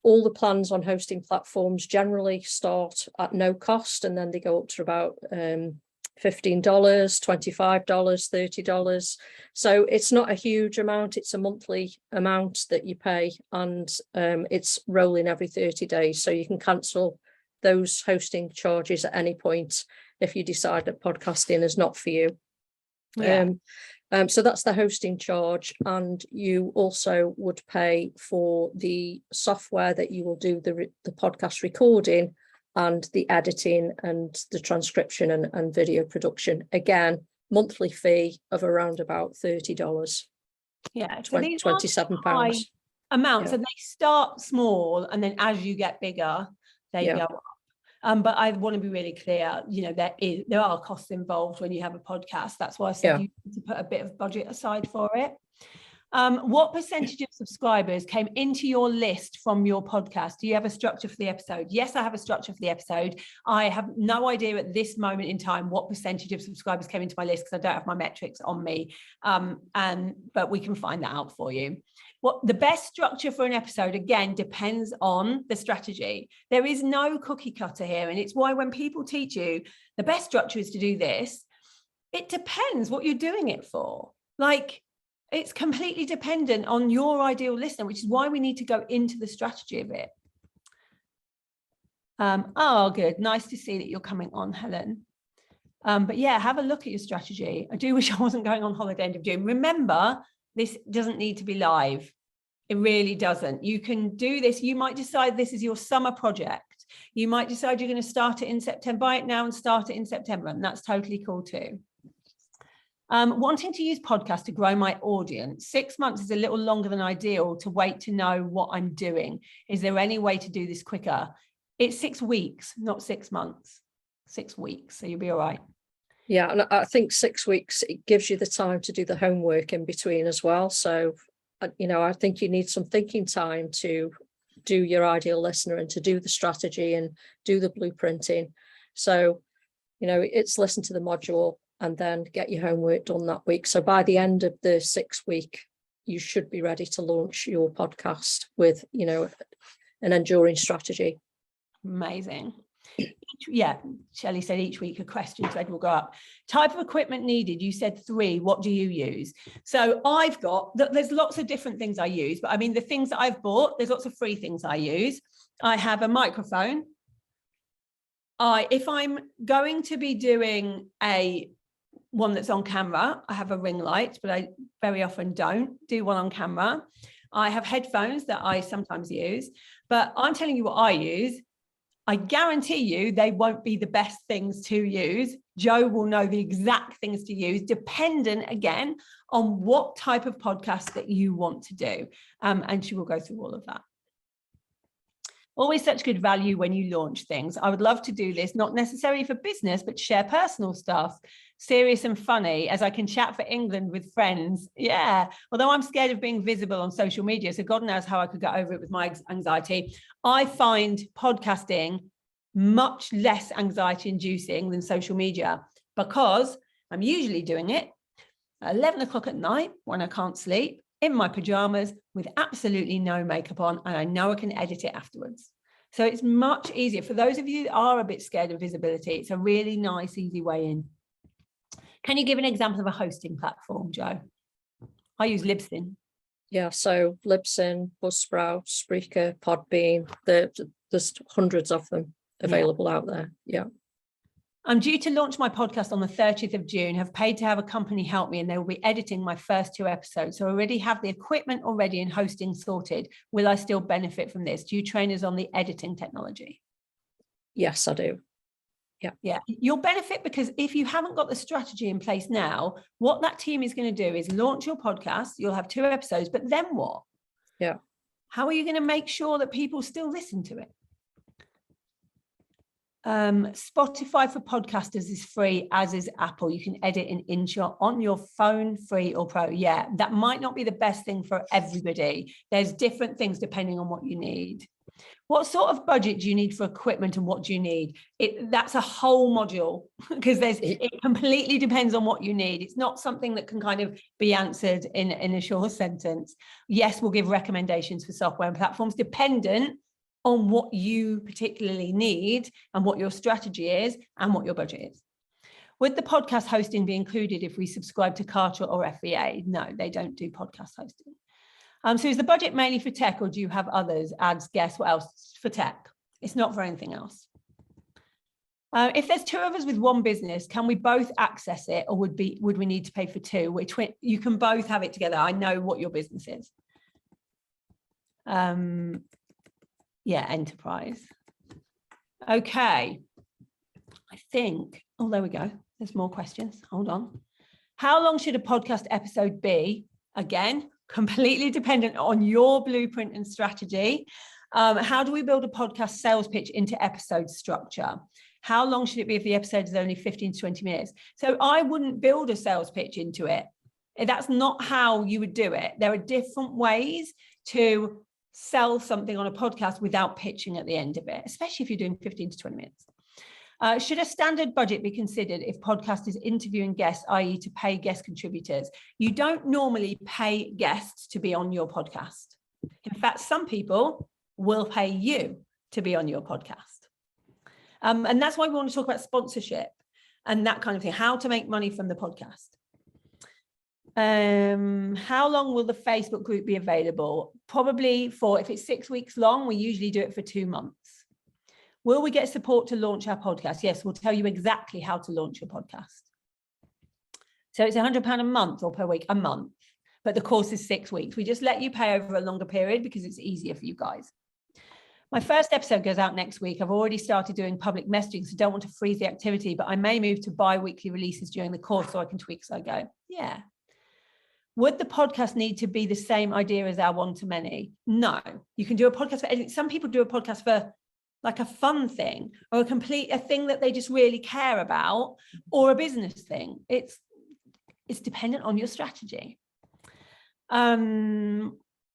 All the plans on hosting platforms generally start at no cost, and then they go up to about $15, $25, $30. So it's not a huge amount. It's a monthly amount that you pay, and it's rolling every 30 days. So you can cancel those hosting charges at any point if you decide that podcasting is not for you. Yeah. So that's the hosting charge, and you also would pay for the software that you will do the podcast recording and the editing and the transcription and video production. Again, monthly fee of around about $30. Yeah, so these are £27. high amounts, Yeah. and they start small, and then as you get bigger, they go up. But I want to be really clear, you know, there are costs involved when you have a podcast. That's why I said you need to put a bit of budget aside for it. What percentage of subscribers came into your list from your podcast? Do you have a structure for the episode? Yes, I have a structure for the episode. I have no idea at this moment in time what percentage of subscribers came into my list because I don't have my metrics on me. But we can find that out for you. What the best structure for an episode, again, depends on the strategy. There is no cookie cutter here. And it's why when people teach you the best structure is to do this, it depends what you're doing it for. Like, it's completely dependent on your ideal listener, which is why we need to go into the strategy of it. Oh, good. Nice to see that you're coming on, Helen. But yeah, have a look at your strategy. I do wish I wasn't going on holiday end of June. Remember, this doesn't need to be live. It really doesn't. You can do this. You might decide this is your summer project. You might decide you're going to start it in September. Buy it now and start it in September. And that's totally cool too. Wanting to use podcasts to grow my audience. 6 months is a little longer than ideal to wait to know what I'm doing. Is there any way to do this quicker? It's 6 weeks, not 6 months. 6 weeks, so you'll be all right. Yeah, and I think 6 weeks, it gives you the time to do the homework in between as well. So, you know, I think you need some thinking time to do your ideal listener and to do the strategy and do the blueprinting. So, you know, it's listen to the module and then get your homework done that week. So by the end of the 6 week, you should be ready to launch your podcast with, you know, an enduring strategy. Amazing. Yeah, Shelley said each week a question thread will go up. Type of equipment needed, you said 3. What do you use? So I've got, there's lots of different things I use, but I mean, the things that I've bought, there's lots of free things I use. I have a microphone. If I'm going to be doing one that's on camera, I have a ring light, but I very often don't do one on camera. I have headphones that I sometimes use, but I'm telling you what I use. I guarantee you they won't be the best things to use. Joe will know the exact things to use, dependent, again, on what type of podcast that you want to do. And she will go through all of that. Always such good value when you launch things. I would love to do this, not necessarily for business, but share personal stuff, serious and funny, as I can chat for England with friends. Yeah, although I'm scared of being visible on social media, so God knows how I could get over it with my anxiety. I find podcasting much less anxiety inducing than social media because I'm usually doing it at 11 o'clock at night when I can't sleep, in my pajamas with absolutely no makeup on, and I know I can edit it afterwards. So it's much easier. For those of you that are a bit scared of visibility, it's a really nice, easy way in. Can you give an example of a hosting platform, Joe? I use Libsyn. Yeah, so Libsyn, Buzzsprout, Spreaker, Podbean, there's hundreds of them available out there. Yeah. I'm due to launch my podcast on the 30th of June, have paid to have a company help me, and they will be editing my first 2 episodes. So I already have the equipment already and hosting sorted. Will I still benefit from this? Do you train us on the editing technology? Yes, I do. Yeah, you'll benefit because if you haven't got the strategy in place now, what that team is going to do is launch your podcast. You'll have 2 episodes, but then what? Yeah. How are you going to make sure that people still listen to it? Spotify for podcasters is free, as is Apple. You can edit in InShot on your phone, free or pro. Yeah, that might not be the best thing for everybody. There's different things depending on what you need. What sort of budget do you need for equipment and what do you need? That's a whole module because it completely depends on what you need. It's not something that can kind of be answered in a short sentence. Yes, we'll give recommendations for software and platforms dependent on what you particularly need and what your strategy is and what your budget is. Would the podcast hosting be included if we subscribe to Carter or FBA? No, they don't do podcast hosting. So is the budget mainly for tech or do you have others, ads, guests, what else for tech? It's not for anything else. If there's 2 of us with 1 business, can we both access it or would we need to pay for 2? You can both have it together. I know what your business is. Yeah, enterprise. Okay. I think, oh, there we go. There's more questions. Hold on. How long should a podcast episode be? Again, completely dependent on your blueprint and strategy. How do we build a podcast sales pitch into episode structure? How long should it be if the episode is only 15 to 20 minutes? So I wouldn't build a sales pitch into it. That's not how you would do it. There are different ways to sell something on a podcast without pitching at the end of it, especially if you're doing 15 to 20 minutes. Should a standard budget be considered if podcast is interviewing guests, i.e. to pay guest contributors? You don't normally pay guests to be on your podcast. In fact, some people will pay you to be on your podcast. And that's why we want to talk about sponsorship and that kind of thing, how to make money from the podcast. How long will the Facebook group be available? Probably if it's 6 weeks long, we usually do it for 2 months. Will we get support to launch our podcast? Yes, we'll tell you exactly how to launch your podcast. So it's £100 a month or per week, a month, but the course is 6 weeks. We just let you pay over a longer period because it's easier for you guys. My first episode goes out next week. I've already started doing public messaging, so don't want to freeze the activity, but I may move to bi-weekly releases during the course so I can tweak as I go. Yeah. Would the podcast need to be the same idea as our one-to-many? No, you can do a podcast for anything. Some people do a podcast for like a fun thing or a thing that they just really care about or a business thing. It's dependent on your strategy.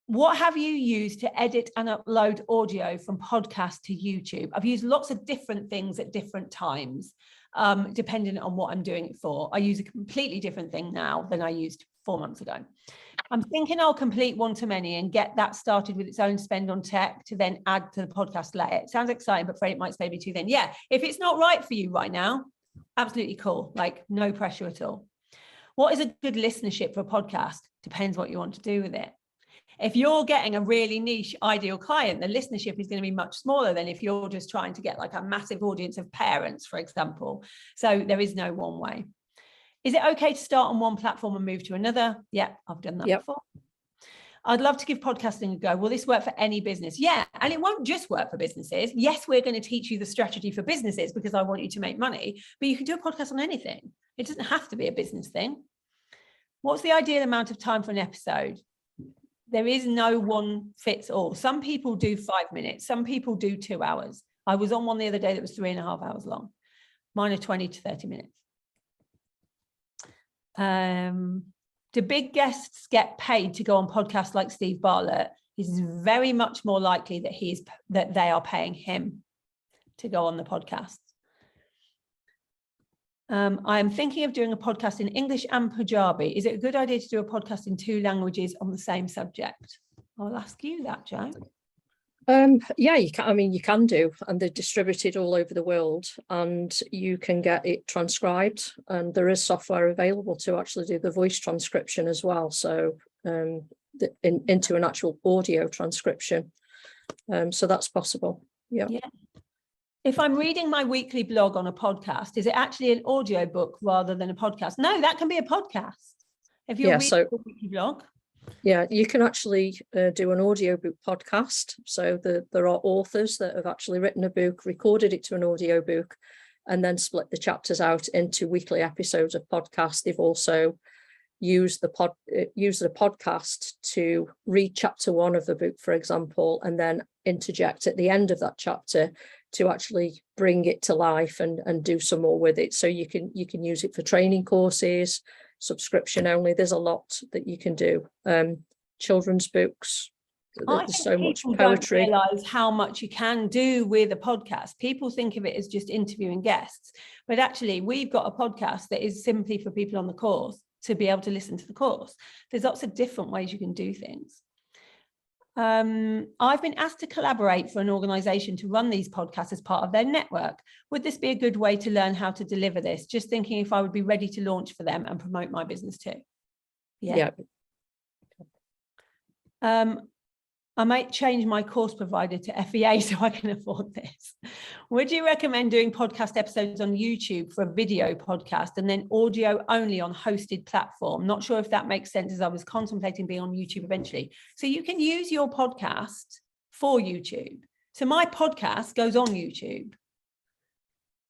What have you used to edit and upload audio from podcast to YouTube? I've used lots of different things at different times, depending on what I'm doing it for. I use a completely different thing now than I used 4 months ago. I'm thinking I'll complete one-to-many and get that started with its own spend on tech to then add to the podcast later. It sounds exciting, but afraid it might stay me too then. Yeah, if it's not right for you right now, absolutely cool. Like no pressure at all. What is a good listenership for a podcast? Depends what you want to do with it. If you're getting a really niche ideal client, the listenership is going to be much smaller than if you're just trying to get like a massive audience of parents, for example. So there is no one way. Is it okay to start on one platform and move to another? Yeah, I've done that before. I'd love to give podcasting a go. Will this work for any business? Yeah, and it won't just work for businesses. Yes, we're going to teach you the strategy for businesses because I want you to make money, but you can do a podcast on anything. It doesn't have to be a business thing. What's the ideal amount of time for an episode? There is no one fits all. Some people do 5 minutes. Some people do 2 hours. I was on one the other day that was 3.5 hours long. Mine are 20 to 30 minutes. Do big guests get paid to go on podcasts like Steve Bartlett? It's very much more likely that they are paying him to go on the podcast. I am thinking of doing a podcast in English and Punjabi. Is it a good idea to do a podcast in 2 languages on the same subject? I'll ask you that, Jo. Yeah, you can. I mean, you can do, and they're distributed all over the world, and you can get it transcribed. And there is software available to actually do the voice transcription as well. So into an actual audio transcription. So that's possible. Yeah. If I'm reading my weekly blog on a podcast, is it actually an audio book rather than a podcast? No, that can be a podcast. If you're reading a weekly blog. Yeah, you can actually do an audiobook podcast. So there are authors that have actually written a book, recorded it to an audiobook, and then split the chapters out into weekly episodes of podcast. They've also used the podcast to read chapter 1 of the book, for example, and then interject at the end of that chapter to actually bring it to life and do some more with it. So you can use it for training courses, subscription only. There's a lot that you can do. Children's books. There's so much poetry. Don't realize how much you can do with a podcast. People think of it as just interviewing guests, but actually we've got a podcast that is simply for people on the course to be able to listen to the course. There's lots of different ways you can do things. I've been asked to collaborate for an organization to run these podcasts as part of their network. Would this be a good way to learn how to deliver this? Just thinking if I would be ready to launch for them and promote my business too. Yeah. I might change my course provider to FEA so I can afford this. Would you recommend doing podcast episodes on YouTube for a video podcast and then audio only on hosted platform? Not sure if that makes sense, as I was contemplating being on YouTube eventually. So you can use your podcast for YouTube. So my podcast goes on YouTube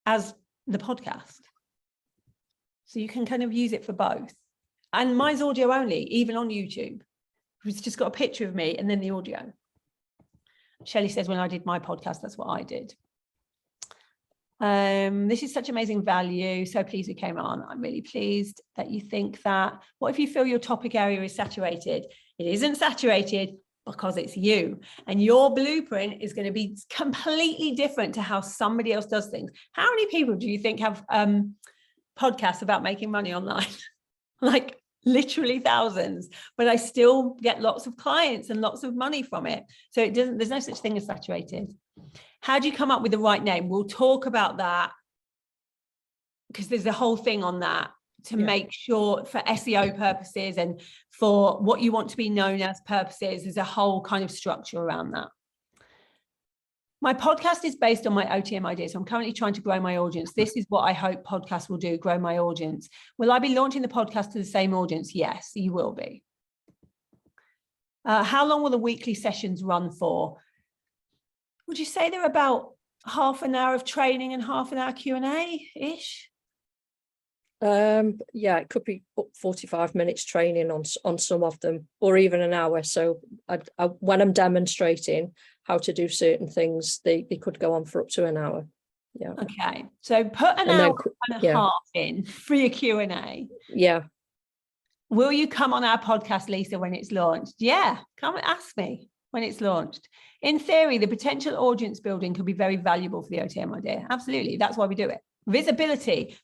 as the podcast. So you can kind of use it for both. And mine's audio only, even on YouTube. It's just got a picture of me and then the audio. Shelley says, when I did my podcast, that's what I did. This is such amazing value. So pleased we came on. I'm really pleased that you think that. What if you feel your topic area is saturated? It isn't saturated because it's you. And your blueprint is going to be completely different to how somebody else does things. How many people do you think have podcasts about making money online? Like, literally thousands, but I still get lots of clients and lots of money from it. So there's no such thing as saturated. How do you come up with the right name? We'll talk about that because there's a whole thing on that to make sure for SEO purposes and for what you want to be known as purposes. There's a whole kind of structure around that. My podcast is based on my OTM idea. So I'm currently trying to grow my audience. This is what I hope podcasts will do, grow my audience. Will I be launching the podcast to the same audience? Yes, you will be. How long will the weekly sessions run for? Would you say they're about half an hour of training and half an hour Q&A-ish? Yeah, it could be 45 minutes training on some of them, or even an hour. So when I'm demonstrating how to do certain things, they could go on for up to an hour. Yeah. Okay. So put an hour and a half in for your Q&A. Yeah. Will you come on our podcast, Lisa, when it's launched? Yeah, come and ask me when it's launched. In theory, the potential audience building could be very valuable for the OTM idea. Absolutely. That's why we do it. Visibility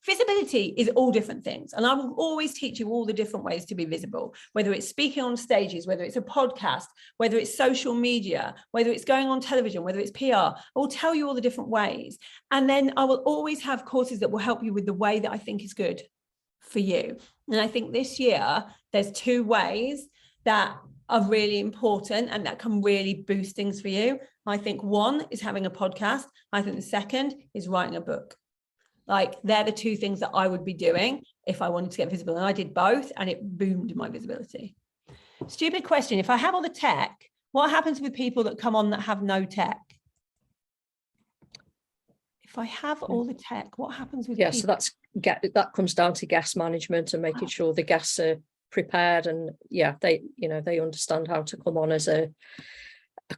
is all different things, and I will always teach you all the different ways to be visible, whether it's speaking on stages, whether it's a podcast, whether it's social media, whether it's going on television, whether it's PR. I will tell you all the different ways, and then I will always have courses that will help you with the way that I think is good for you. And I think this year there's 2 ways that are really important and that can really boost things for you. I think one is having a podcast. I think the second is writing a book. Like, they're the 2 things that I would be doing if I wanted to get visible. And I did both, and it boomed my visibility. Stupid question. If I have all the tech, what happens with people that come on that have no tech? If I have all the tech, what happens with people? So that comes down to guest management and making sure the guests are prepared, and they understand how to come on as a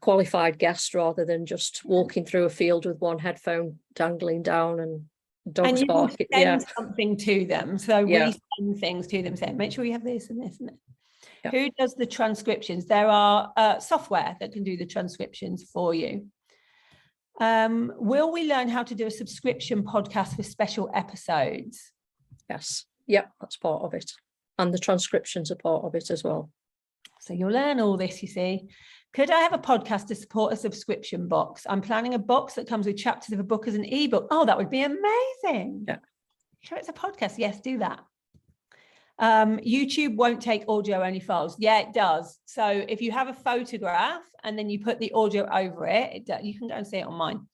qualified guest rather than just walking through a field with one headphone dangling down and dogs bark. Send something to them. So we send things to them saying, make sure you have this and this and this. Yeah. Who does the transcriptions? There are software that can do the transcriptions for you. Will we learn how to do a subscription podcast for special episodes? Yes. Yep, that's part of it. And the transcriptions are part of it as well. So you'll learn all this, you see. Could I have a podcast to support a subscription box? I'm planning a box that comes with chapters of a book as an ebook. Oh, that would be amazing. Yeah. Sure, it's a podcast. Yes, do that. YouTube won't take audio only files. Yeah, it does. So if you have a photograph and then you put the audio over it, you can go and see it on mine.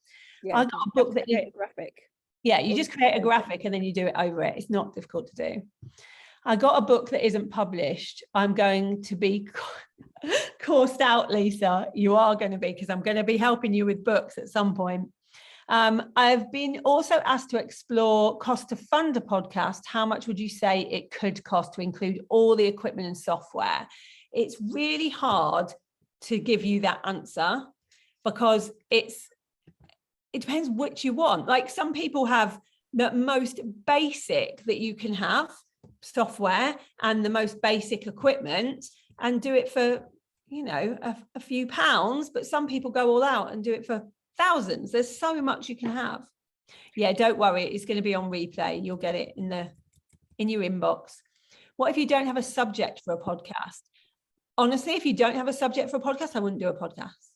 Yeah, I got a book that create a graphic. yeah, you just create a graphic and then you do it over it. It's not difficult to do. I got a book that isn't published. I'm going to be coursed out, Lisa. You are going to be, because I'm going to be helping you with books at some point. I've been also asked to explore cost to fund a podcast. How much would you say it could cost to include all the equipment and software? It's really hard to give you that answer because it depends which you want. Like some people have the most basic that you can have software and the most basic equipment and do it for, you know, a few pounds, but some people go all out and do it for thousands. There's so much you can have. Yeah, don't worry, it's going to be on replay. You'll get it in your inbox. What if you don't have a subject for a podcast? Honestly, if you don't have a subject for a podcast, I wouldn't do a podcast.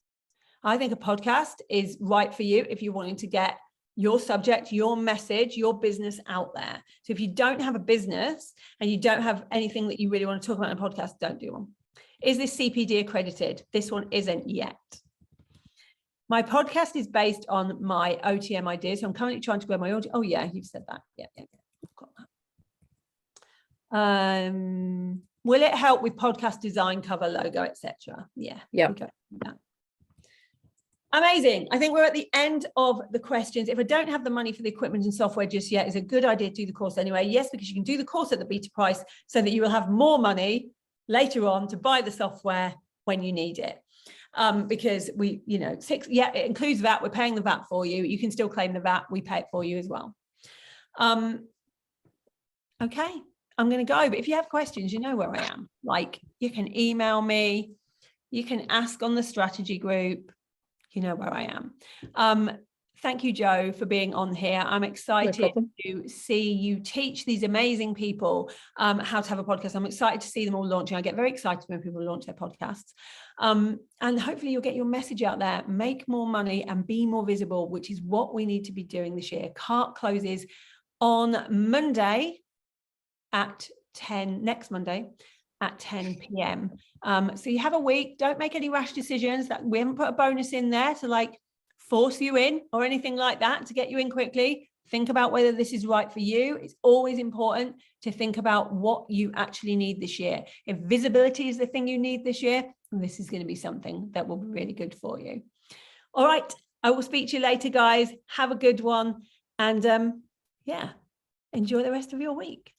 I think a podcast is right for you if you're wanting to get your subject, your message, your business out there. So if you don't have a business and you don't have anything that you really want to talk about in a podcast, don't do one. Is this CPD accredited? This one isn't yet. My podcast is based on my OTM ideas. So I'm currently trying to grow my audience. Oh yeah, you've said that. Yeah. I've got that. Will it help with podcast design, cover, logo, etc.? Yeah. Amazing. I think we're at the end of the questions. If I don't have the money for the equipment and software just yet, it's a good idea to do the course anyway. Yes, because you can do the course at the beta price so that you will have more money later on to buy the software when you need it. Because we, you know, it includes VAT. We're paying the VAT for you. You can still claim the VAT. We pay it for you as well. Okay, I'm going to go. But if you have questions, you know where I am. Like you can email me. You can ask on the strategy group. You know where I am. Thank you, Joe, for being on here. I'm excited to see you teach these amazing people how to have a podcast. I'm excited to see them all launching. I get very excited when people launch their podcasts. And hopefully you'll get your message out there, make more money and be more visible, which is what we need to be doing this year. Cart closes on Monday at 10, next Monday at 10 p.m. So you have a week. Don't make any rash decisions. That we haven't put a bonus in there to like force you in or anything like that to get you in quickly. Think about whether this is right for you. It's always important to think about what you actually need this year. If visibility is the thing you need this year, this is going to be something that will be really good for you. All right. I will speak to you later, guys. Have a good one. And yeah, enjoy the rest of your week.